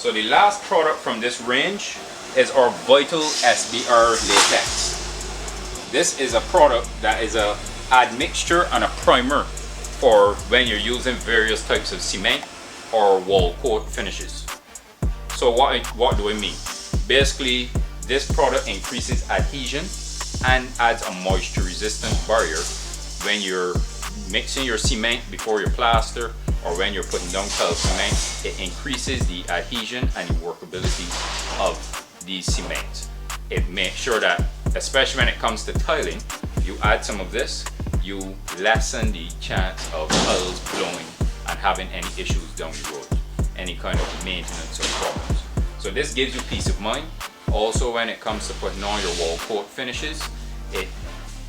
So the last product from this range is our VITAL SBR Latex. This is a product that is a admixture and a primer for when you're using various types of cement or wall coat finishes. So what do I mean? Basically, this product increases adhesion and adds a moisture resistant barrier when you're mixing your cement before your plaster, or when you're putting down tile cement. It increases the adhesion and the workability of these cements. It makes sure that, especially when it comes to tiling, you add some of this, you lessen the chance of tiles blowing and having any issues down the road, any kind of maintenance or problems. So this gives you peace of mind. Also, when it comes to putting on your wall coat finishes, it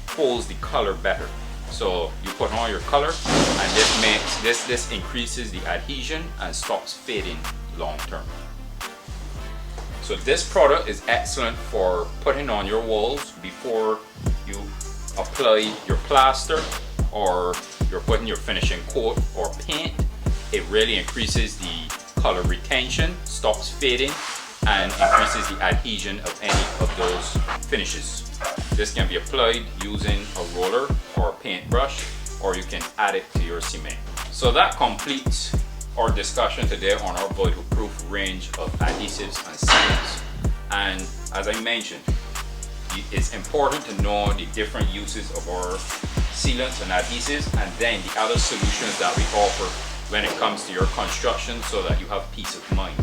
holds the color better. So you put on your color, and this increases the adhesion and stops fading long term. So this product is excellent for putting on your walls before you apply your plaster, or you're putting your finishing coat or paint. It really increases the color retention, stops fading, and increases the adhesion of any of those finishes. This can be applied using a roller or a paintbrush, or you can add it to your cement. So that completes our discussion today on our VITAL Proof range of adhesives and sealants. And as I mentioned, it's important to know the different uses of our sealants and adhesives, and then the other solutions that we offer when it comes to your construction, so that you have peace of mind.